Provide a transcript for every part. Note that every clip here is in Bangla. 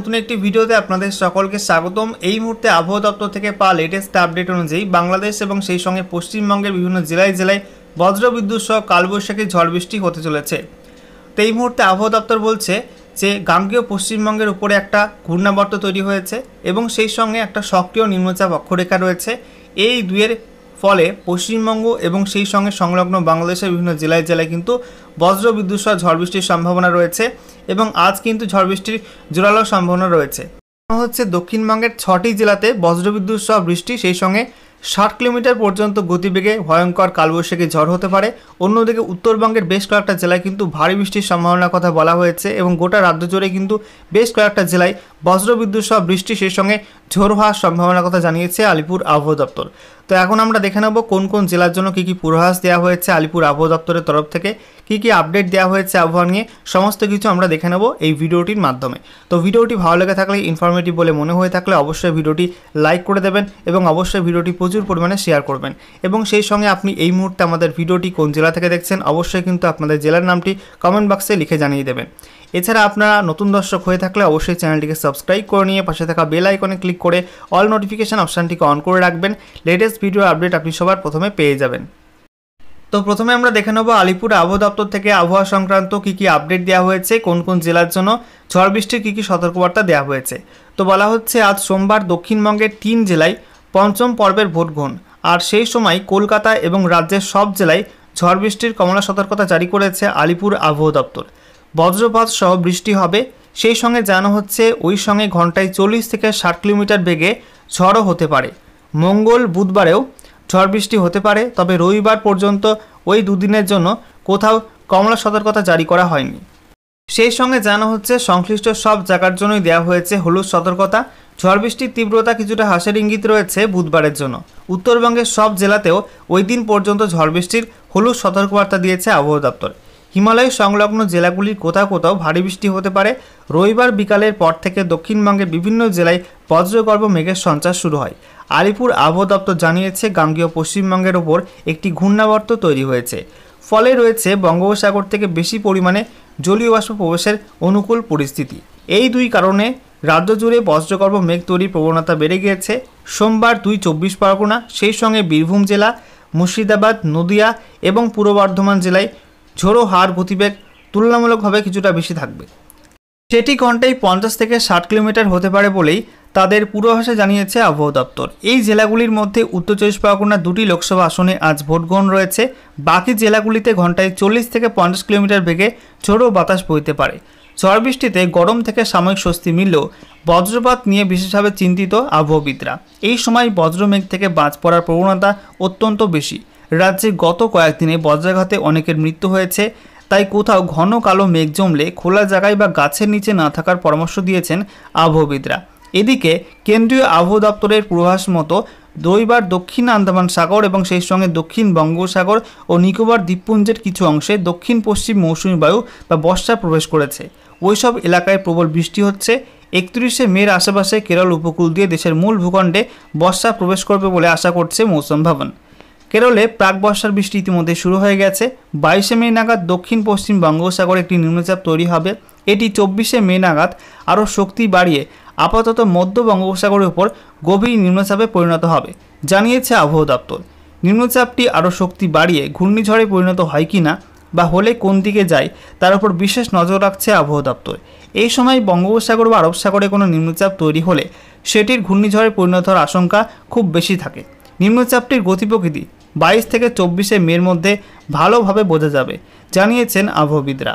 নতুন একটি ভিডিওতে আপনাদের সকলকে স্বাগতম। এই মুহূর্তে আবহাওয়া দপ্তর থেকে পাওয়া লেটেস্ট আপডেট অনুযায়ী বাংলাদেশ এবং সেই সঙ্গে পশ্চিমবঙ্গের বিভিন্ন জেলায় জেলায় বজ্রবিদ্যুৎ সহ কালবৈশাখী ঝড় বৃষ্টি হতে চলেছে। তো এই মুহূর্তে আবহাওয়া দপ্তর বলছে যে গাঙ্গেয় পশ্চিমবঙ্গের উপরে একটা ঘূর্ণাবর্ত তৈরি হয়েছে এবং সেই সঙ্গে একটা সক্রিয় নিম্নচাপ অক্ষরেখা রয়েছে। এই দুয়ের ফলে পশ্চিমবঙ্গ এবং সেই সঙ্গে সংলগ্ন বাংলাদেশের বিভিন্ন জেলায় জেলায় কিন্তু বজ্রবিদ্যুৎ সহ ঝড় বৃষ্টির সম্ভাবনা রয়েছে এবং আজ কিন্তু ঝড় বৃষ্টির জোরালো সম্ভাবনা রয়েছে। হচ্ছে দক্ষিণবঙ্গের 6টি জেলাতে বজ্রবিদ্যুৎ সহ বৃষ্টি, সেই সঙ্গে 60 কিলোমিটার পর্যন্ত গতিবেগে ভয়ঙ্কর কালবৈশাখী ঝড় হতে পারে। অন্যদিকে উত্তরবঙ্গের বেশ কয়েকটা জেলায় কিন্তু ভারী বৃষ্টির সম্ভাবনার কথা বলা হয়েছে এবং গোটা রাজ্য জুড়ে কিন্তু বেশ কয়েকটা জেলায় বজ্রবিদ্যুৎ সহ বৃষ্টি, সেই সঙ্গে ঝড়ো হওয়ার সম্ভাবনার কথা জানিয়েছে আলিপুর আবহাওয়া দপ্তর। তো এখন আমরা দেখে নেব কোন কোন জেলার জন্য কী কী পূর্বাভাস দেওয়া হয়েছে আলিপুর আবহাওয়া দপ্তরের তরফ থেকে, কী কী আপডেট দেওয়া হয়েছে আবহাওয়া নিয়ে, সমস্ত কিছু আমরা দেখে নেব এই ভিডিওটির মাধ্যমে। তো ভিডিওটি ভালো লেগে থাকলে, ইনফরমেটিভ বলে মনে হয়ে থাকলে অবশ্যই ভিডিওটি লাইক করে দেবেন এবং অবশ্যই ভিডিওটি প্রচুর পরিমাণে শেয়ার করবেন। এবং সেই সঙ্গে আপনি এই মুহূর্তে আমাদের ভিডিওটি কোন জেলা থেকে দেখছেন অবশ্যই কিন্তু আপনাদের জেলার নামটি কমেন্ট বক্সে লিখে জানিয়ে দেবেন। এছাড়া আপনারা নতুন দর্শক হয়ে থাকলে অবশ্যই চ্যানেলটিকে সাবস্ক্রাইব করে নিয়ে পাশে থাকা বেল আইকনে ক্লিক করে অল নোটিফিকেশান অপশানটিকে অন করে রাখবেন। লেটেস্ট ভিডিও আপডেট আপনি সবার প্রথমে পেয়ে যাবেন। তো প্রথমে আমরা দেখে নেব আলিপুর আবহাওয়া দপ্তর থেকে আবহাওয়া সংক্রান্ত কী কী আপডেট দেওয়া হয়েছে, কোন কোন জেলার জন্য ঝড় বৃষ্টির কী কী সতর্কবার্তা দেওয়া হয়েছে। তো বলা হচ্ছে আজ সোমবার দক্ষিণবঙ্গের 3 জেলায় পঞ্চম পর্বের ভোট গ্রহণ, আর সেই সময় কলকাতা এবং রাজ্যের সব জেলায় ঝড় বৃষ্টির কমলা সতর্কতা জারি করেছে আলিপুর আবহাওয়া দপ্তর। বজ্রপাত সহ বৃষ্টি হবে, সেই সঙ্গে জানানো হচ্ছে ওই সঙ্গে ঘন্টায় 40 থেকে 60 কিলোমিটার বেগে ঝড়ও হতে পারে। মঙ্গল বুধবারেও ঝড় বৃষ্টি হতে পারে, তবে রবিবার পর্যন্ত ওই দুদিনের জন্য কোথাও কমলা সতর্কতা জারি করা হয়নি। সেই সঙ্গে জানানো হচ্ছে সংশ্লিষ্ট সব জায়গার জন্যই দেওয়া হয়েছে হলুদ সতর্কতা। ঝড় বৃষ্টির তীব্রতা কিছুটা হ্রাসের ইঙ্গিত রয়েছে বুধবারের জন্য। উত্তরবঙ্গের সব জেলাতেও ওই দিন পর্যন্ত ঝড় বৃষ্টির হলুদ সতর্কবার্তা দিয়েছে আবহাওয়া দপ্তর। হিমালয় সংলগ্ন জেলাগুলির কোথাও কোথাও ভারী বৃষ্টি হতে পারে। রবিবার বিকালের পর থেকে দক্ষিণবঙ্গের বিভিন্ন জেলায় বজ্রগর্ভ মেঘের সঞ্চার শুরু হয়। আলিপুর আবহাওয়া দপ্তর জানিয়েছে গাঙ্গেয় পশ্চিমবঙ্গের ওপর একটি ঘূর্ণাবর্ত তৈরি হয়েছে, ফলে রয়েছে বঙ্গোপসাগর থেকে বেশি পরিমাণে জলীয় বাষ্প প্রবেশের অনুকূল পরিস্থিতি। এই দুই কারণে রাজ্য জুড়ে বজ্রগর্ভ মেঘ তৈরির প্রবণতা বেড়ে গিয়েছে। সোমবার 2 চব্বিশ পরগনা, সেই সঙ্গে বীরভূম জেলা, মুর্শিদাবাদ, নদিয়া এবং পূর্ব বর্ধমান জেলায় ঝোড়ো হাওয়ার গতিবেগ তুলনামূলকভাবে কিছুটা বেশি থাকবে। সেটি ঘন্টায় 50 থেকে 60 কিলোমিটার হতে পারে বলেই তাদের পূর্বাভাসে জানিয়েছে আবহাওয়া দপ্তর। এই জেলাগুলির মধ্যে উত্তর 24 পরগনার 2টি লোকসভা আসনে আজ ভোট গ্রহণ রয়েছে। বাকি জেলাগুলিতে ঘন্টায় 40 থেকে 50 কিলোমিটার বেগে ঝোড়ো বাতাস বইতে পারে। ঝড় বৃষ্টিতে গরম থেকে সাময়িক স্বস্তি মিললেও বজ্রপাত নিয়ে বিশেষভাবে চিন্তিত আবহাওয়াবিদরা। এই সময় বজ্রমেঘ থেকে বাজ পড়ার প্রবণতা অত্যন্ত বেশি। রাজ্যে গত কয়েকদিনে বজ্রাঘাতে অনেকের মৃত্যু হয়েছে, তাই কোথাও ঘন কালো মেঘ জমলে খোলা জায়গায় বা গাছের নিচে না থাকার পরামর্শ দিয়েছেন আবহাওয়াবিদরা। এদিকে কেন্দ্রীয় আবহাওয়া দপ্তরের পূর্বাভাস মতো রবিবার দক্ষিণ আন্দামান সাগর এবং সেই সঙ্গে দক্ষিণ বঙ্গোপসাগর ও নিকোবর দ্বীপপুঞ্জের কিছু অংশে দক্ষিণ পশ্চিম মৌসুমী বায়ু বা বর্ষা প্রবেশ করেছে। ওইসব এলাকায় প্রবল বৃষ্টি হচ্ছে। 31শে মের আশেপাশে কেরল উপকূল দিয়ে দেশের মূল ভূখণ্ডে বর্ষা প্রবেশ করবে বলে আশা করছে মৌসুম ভবন। কেরলে প্রাক বর্ষার বৃষ্টি ইতিমধ্যে শুরু হয়ে গেছে। 22শে মে নাগাদ দক্ষিণ পশ্চিম বঙ্গোপসাগরে একটি নিম্নচাপ তৈরি হবে। এটি 24শে মে নাগাদ আরও শক্তি বাড়িয়ে আপাতত মধ্য বঙ্গোপসাগরের উপর গভীর নিম্নচাপে পরিণত হবে, জানিয়েছে আবহাওয়া দপ্তর। নিম্নচাপটি আরও শক্তি বাড়িয়ে ঘূর্ণিঝড়ে পরিণত হয় কিনা বা হলে কোন দিকে যায় তার উপর বিশেষ নজর রাখছে আবহাওয়া দপ্তর। এই সময় বঙ্গোপসাগর বা আরব সাগরে কোনো নিম্নচাপ তৈরি হলে সেটির ঘূর্ণিঝড়ে পরিণত হওয়ার আশঙ্কা খুব বেশি থাকে। নিম্নচাপটির গতিপ্রকৃতি 22 থেকে 24শে মের মধ্যে ভালোভাবে বোঝা যাবে, জানিয়েছেন আবহাওয়াবিদরা।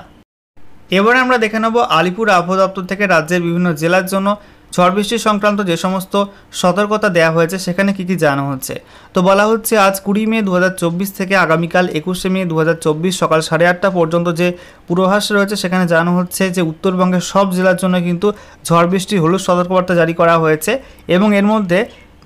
এবারে আমরা দেখে নেব আলিপুর আবহাওয়া দপ্তর থেকে রাজ্যের বিভিন্ন জেলার জন্য ঝড় বৃষ্টি সংক্রান্ত যে সমস্ত সতর্কতা দেওয়া হয়েছে সেখানে কী কী জানানো হচ্ছে। তো বলা হচ্ছে আজ 20 মে 2024 থেকে আগামীকাল 21শে মে 2024 সকাল 8:30 পর্যন্ত যে পূর্বাভাস রয়েছে সেখানে জানানো হচ্ছে যে উত্তরবঙ্গের সব জেলার জন্য কিন্তু ঝড় বৃষ্টির হলুদ সতর্কবার্তা জারি করা হয়েছে এবং এর মধ্যে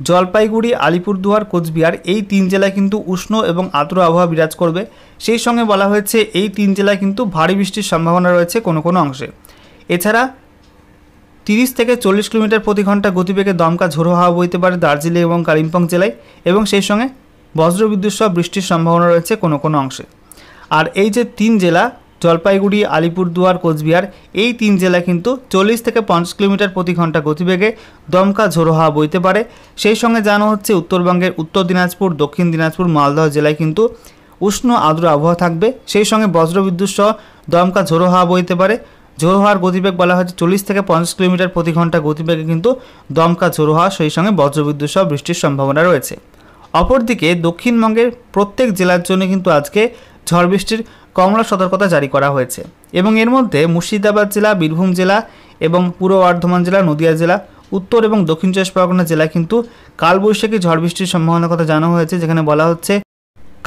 জলপাইগুড়ি, আলিপুরদুয়ার, কোচবিহার এই 3 জেলায় কিন্তু উষ্ণ এবং আর্দ্র আবহাওয়া বিরাজ করবে। সেই সঙ্গে বলা হয়েছে এই 3 জেলায় কিন্তু ভারী বৃষ্টির সম্ভাবনা রয়েছে কোনো কোনো অংশে। এছাড়া 30 থেকে 40 কিলোমিটার প্রতি ঘন্টা গতিবেগে দমকা ঝোড়ো হাওয়া বইতে পারে দার্জিলিং এবং কালিম্পং জেলায় এবং সেই সঙ্গে বজ্রবিদ্যুৎ সহ বৃষ্টির সম্ভাবনা রয়েছে কোনো কোনো অংশে। আর এই যে 3 জেলা জলপাইগুড়ি, আলিপুরদুয়ার, কোচবিহার এই 3 জেলায় কিন্তু 40 থেকে 50 কিলোমিটার প্রতি ঘন্টা গতিবেগে দমকা ঝোড়ো হাওয়া বইতে পারে। সেই সঙ্গে জানানো হচ্ছে উত্তরবঙ্গের উত্তর দিনাজপুর, দক্ষিণ দিনাজপুর, মালদহ জেলায় কিন্তু উষ্ণ আর্দ্র আবহাওয়া থাকবে। সেই সঙ্গে বজ্রবিদ্যুৎ সহ দমকা ঝোড়ো হাওয়া বইতে পারে। ঝোড়ো হাওয়ার গতিবেগ বলা হচ্ছে 40 থেকে 50 কিলোমিটার প্রতি ঘন্টা গতিবেগে কিন্তু দমকা ঝোড়ো হাওয়া, সেই সঙ্গে বজ্রবিদ্যুৎ সহ বৃষ্টির সম্ভাবনা রয়েছে। অপরদিকে দক্ষিণবঙ্গের প্রত্যেক জেলার জন্য কিন্তু আজকে ঝড় বৃষ্টির কমলা সতর্কতা জারি করা হয়েছে এবং এর মধ্যে মুর্শিদাবাদ জেলা, বীরভূম জেলা এবং পূর্ব বর্ধমান জেলা, নদিয়া জেলা, উত্তর এবং দক্ষিণ চব্বিশ পরগনা জেলায় কিন্তু কালবৈশাখী ঝড় বৃষ্টির সম্ভাবনার কথা জানানো হয়েছে, যেখানে বলা হচ্ছে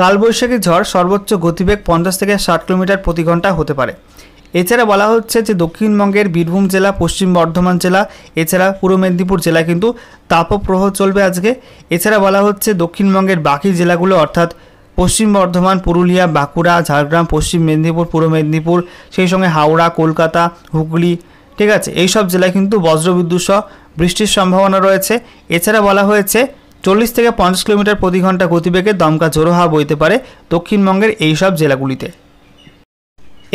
কালবৈশাখী ঝড় সর্বোচ্চ গতিবেগ 50 থেকে 60 কিলোমিটার প্রতি ঘন্টা হতে পারে। এছাড়া বলা হচ্ছে যে দক্ষিণবঙ্গের বীরভূম জেলা, পশ্চিম বর্ধমান জেলা, এছাড়া পূর্ব মেদিনীপুর জেলায় কিন্তু তাপপ্রবাহ চলবে আজকে। এছাড়া বলা হচ্ছে দক্ষিণবঙ্গের বাকি জেলাগুলো অর্থাৎ পশ্চিম বর্ধমান, পুরুলিয়া, বাঁকুড়া, ঝাড়গ্রাম, পশ্চিম মেদিনীপুর, পূর্ব মেদিনীপুর, সেই সঙ্গে হাওড়া, কলকাতা, হুগলি, ঠিক আছে, এই সব জেলায় কিন্তু বজ্রবিদ্যুৎ সহ বৃষ্টির সম্ভাবনা রয়েছে। এছাড়া বলা হয়েছে 40 থেকে 50 কিলোমিটার প্রতি ঘন্টা গতিবেগে দমকা ঝোড়ো হাওয়া বইতে পারে দক্ষিণবঙ্গের এই সব জেলাগুলিতে।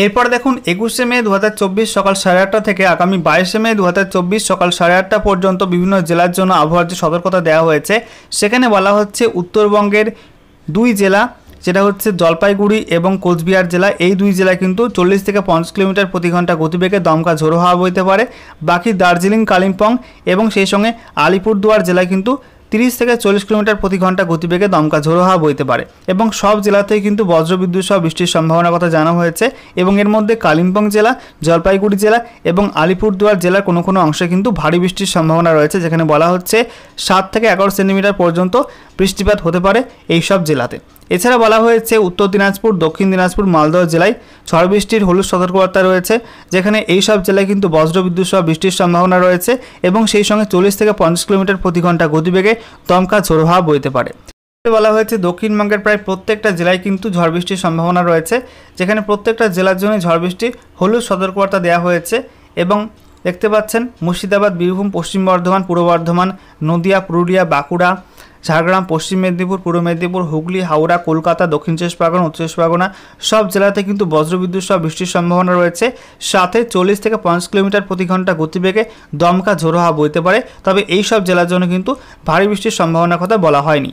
এরপর দেখুন 21শে মে 2024 সকাল 8:30 থেকে আগামী 22শে মে 2024 সকাল 8:30 পর্যন্ত বিভিন্ন জেলার জন্য আবহাওয়ার যে সতর্কতা দেওয়া হয়েছে, সেখানে বলা হচ্ছে উত্তরবঙ্গের 2 জেলা, যেটা হচ্ছে জলপাইগুড়ি এবং কোচবিহার জেলা, এই 2 জেলায় কিন্তু 40 থেকে 50 কিলোমিটার প্রতি ঘন্টা গতিবেগে দমকা ঝোড়ো হাওয়া বইতে পারে। বাকি দার্জিলিং, কালিম্পং এবং সেই সঙ্গে আলিপুরদুয়ার জেলায় কিন্তু 30 থেকে 40 কিলোমিটার প্রতি ঘন্টা গতিবেগে দমকা ঝোড়ো হাওয়া বইতে পারে এবং সব জেলাতেই কিন্তু বজ্রবিদ্যুৎ সহ বৃষ্টির সম্ভাবনার কথা জানানো হয়েছে এবং এর মধ্যে কালিম্পং জেলা, জলপাইগুড়ি জেলা এবং আলিপুরদুয়ার জেলার কোনো কোনো অংশে কিন্তু ভারী বৃষ্টির সম্ভাবনা রয়েছে, যেখানে বলা হচ্ছে 7 থেকে 11 সেন্টিমিটার পর্যন্ত বৃষ্টিপাত হতে পারে এই সব জেলাতে। এছাড়া বলা হয়েছে উত্তর দিনাজপুর, দক্ষিণ দিনাজপুর, মালদহ জেলায় ঝড় বৃষ্টির হলুদ সতর্কবার্তা রয়েছে, যেখানে এই সব জেলায় কিন্তু বজ্রবিদ্যুৎ সহ বৃষ্টির সম্ভাবনা রয়েছে এবং সেই সঙ্গে 40 থেকে 50 কিলোমিটার প্রতি ঘন্টা গতিবেগে দমকা ঝোড়ো হাওয়া বইতে পারে। বলা হয়েছে দক্ষিণবঙ্গের প্রায় প্রত্যেকটা জেলায় কিন্তু ঝড় বৃষ্টির সম্ভাবনা রয়েছে, যেখানে প্রত্যেকটা জেলার জন্য ঝড় বৃষ্টির হলুদ সতর্কবার্তা দেওয়া হয়েছে এবং দেখতে পাচ্ছেন মুর্শিদাবাদ, বীরভূম, পশ্চিম বর্ধমান, পূর্ব বর্ধমান, নদিয়া, পুরুলিয়া, বাঁকুড়া, ঝাড়গ্রাম, পশ্চিম মেদিনীপুর, পূর্ব মেদিনীপুর, হুগলি, হাওড়া, কলকাতা, দক্ষিণ চব্বিশ পরগনা, উত্তর চব্বিশ পরগনা সব জেলাতে কিন্তু বজ্রবিদ্যুৎ সহ বৃষ্টির সম্ভাবনা রয়েছে। সাথে 40 থেকে 50 কিলোমিটার প্রতি ঘন্টা গতিবেগে দমকা ঝোড়ো হাওয়া বইতে পারে, তবে এই সব জেলার জন্য কিন্তু ভারী বৃষ্টির সম্ভাবনার কথা বলা হয়নি।